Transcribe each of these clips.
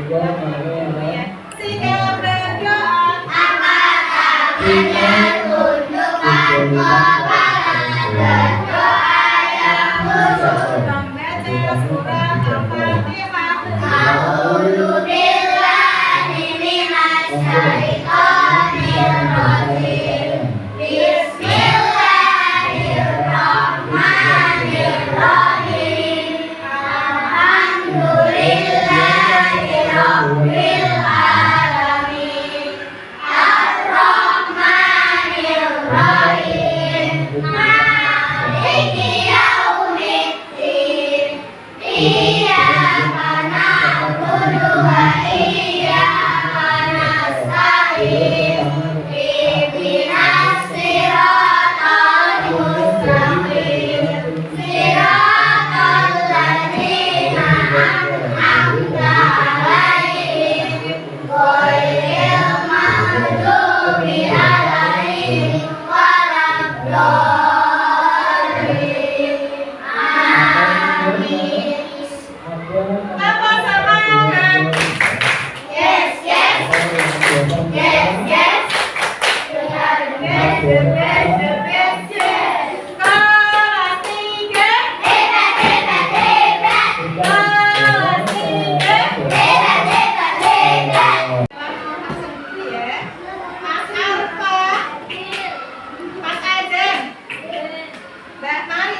Sidang berdoa apakah menyetujui berdoa yang khusus membaca surat Al-Fatihah. A'udzubillahi minasyaitonir rajim. Bismillahirrahmanirrahim. Alhamdulillahirabbil alamin. Ar-Rahmanir-Rahim. Maliki yaumiddin. Iyyaka na'budu wa iyyaka nasta'in. Ihdinas siratal mustaqim. Siratal ladzina an'amta 'alaihim ghairil maghdubi 'alaihim waladdallin. Amin. Apa semangat? Yes, yes. Yes, yes. The best, the best, the best, yes. Kelas 3. Hebat, hebat, hebat. Kelas 3. Hebat, hebat, hebat. Langsung dulu ya. Mas Alfa. Mas Adam. Mbak Maria.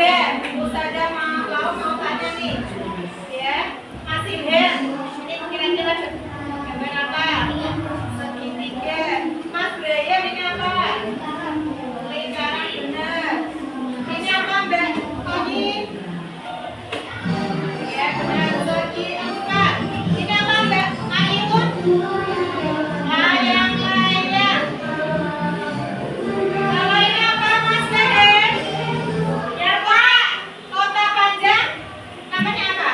Ustazah mau tanya nih, ya, masih ini kira-kira gambar apa? Segitiga. Mas Brian ini apa? Lingkaran benar. Ini apa Mbak Koni? Ya benar, segi empat. Ini apa Mbak Ayun? Layang-layang. Kalau ini apa Mas Deden? Ya Pak, kota panjang namanya apa?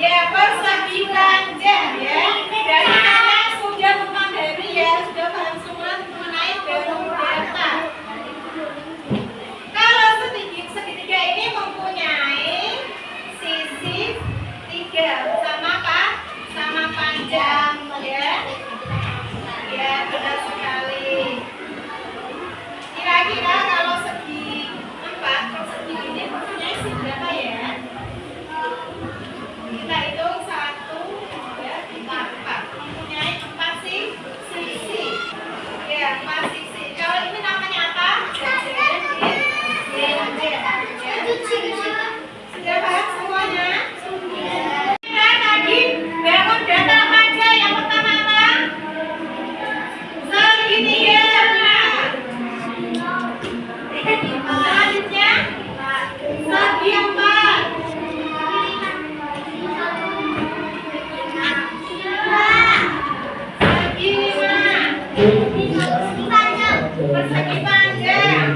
Ya persegi panjang ya. Dari kalian sudah memahami ya, sudah paham semua mengenai bentuk data. Kalau segitiga ini mempunyai sisi 3 sama apa? Sama panjang ya. Ya benar sekali. Kira-kira kalau segi 4, persegi ini mempunyai sisi berapa ya? Kita hitung 1, 2, 3, 4. Mempunyai 4 sisi. Ya 4 sisi. Kalau ini namanya apa? Sudah paham semuanya? Kita tadi bangun data apa aja? Yang pertama apa? Segitiga. Selanjutnya segi 4. Segi 5. Persegi panjang.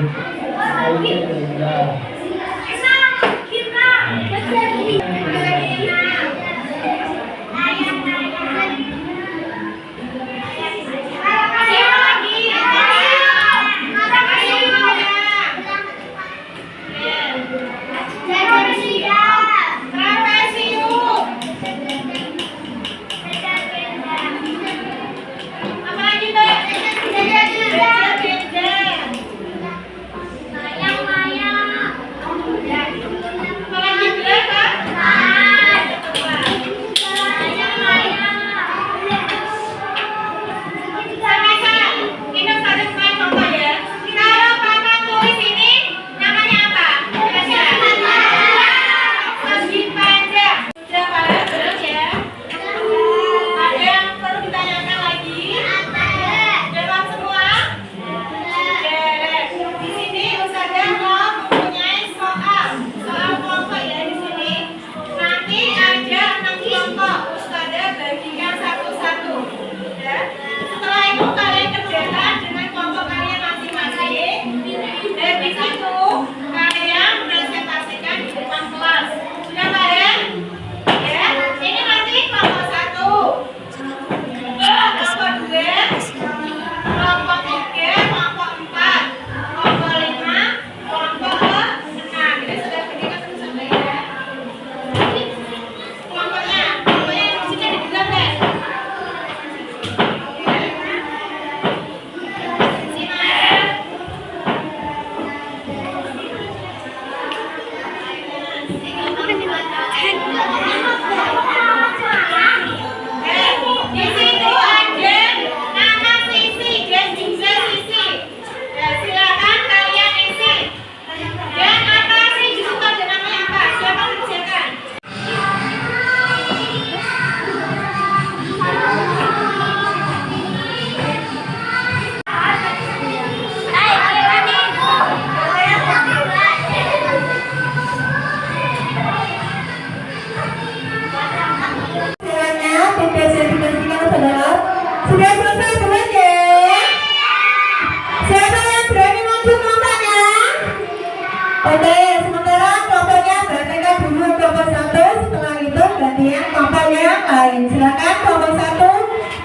Oke, sementara kelompoknya berangkat dulu kelompok 1, setelah itu gantian kelompok yang lain. Silakan kelompok 1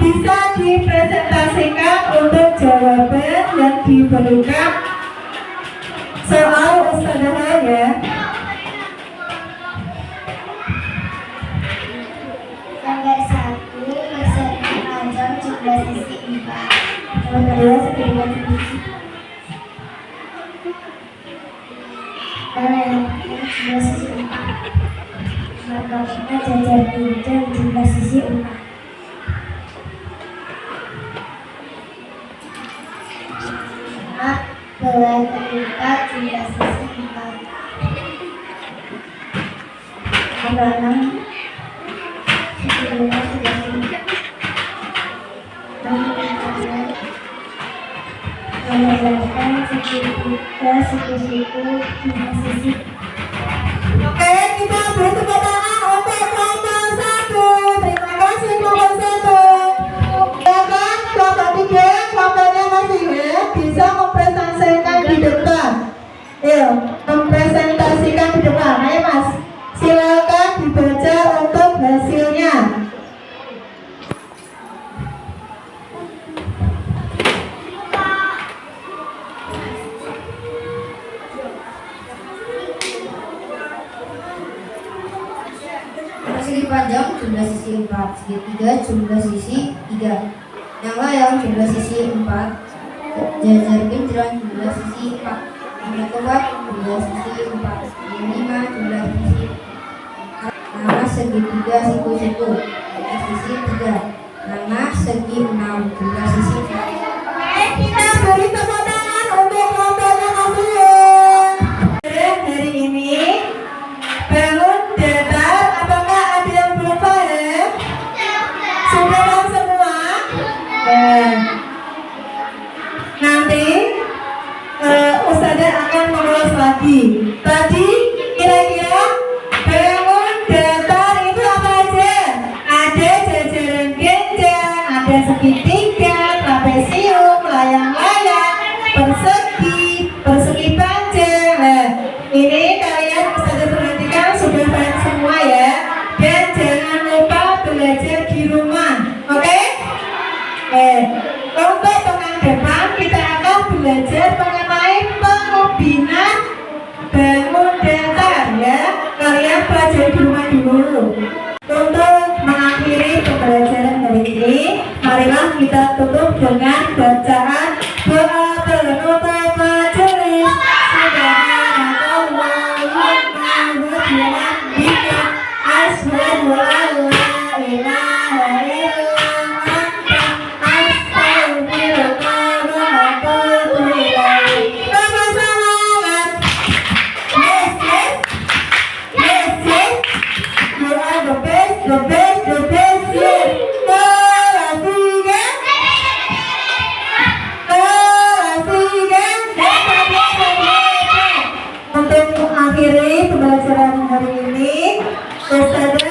bisa dipresentasikan untuk jawaban yang diberikan soal Ustazah ya. Gambar 1, persegi panjang jumlah sisi 4. Nomor 2 segitiga sisi. Jumlah sisi 4. Markasnya jajar pinjam jumlah sisi 4. Belah terikat jumlah sisi 4. Tanggal 6 Nomor 8 segitiga siku-siku sisi. Oke, kita beri tepuk tangan untuk kelompok 1. Terima kasih kelompok 1. Ya kan, kelompok 3, kelompoknya masih ya, bisa mempresentasikan di depan. Ayo, mempresentasikan di depan. Ayo Mas, silakan dibaca untuk hasilnya. Persegi panjang jumlah sisi 4, segitiga jumlah sisi 3, yang layang jumlah sisi 4, jajar genjreng jumlah sisi 4, yang tobat jumlah sisi 4, yang 5 jumlah sisi 4, nama segitiga siku-siku jumlah sisi 3, nama segi 6 jumlah sisi 4. Oke, kita beri tepuk tangan untuk kelompoknya masing-masing. Hari ini bangun datar, apakah ada yang belum paham? Sudah paham semua? Nanti Ustazah akan mengulas lagi. Tadi kira-kira bangun datar itu apa aja? Ada jajaran genjang, ada segitiga, trapesium, layang-layang, persegi, persegi panjang. Nah, ini kalian Ustazah perhatikan sudah paham semua ya. Dan jangan lupa belajar di rumah, oke? Untuk pekan depan kita akan belajar mengenai pengubinan bangun datar ya. Kalian belajar di rumah dulu. Untuk mengakhiri pembelajaran hari ini, marilah kita tutup dengan bacaan doa penutup majelis. Asyhadu an la ilaha illallah astaghfiruka wa atubu ilaik. Sama-sama. Yes. You are the best. Yes. Untuk mengakhiri pembelajaran hari ini, Ustazah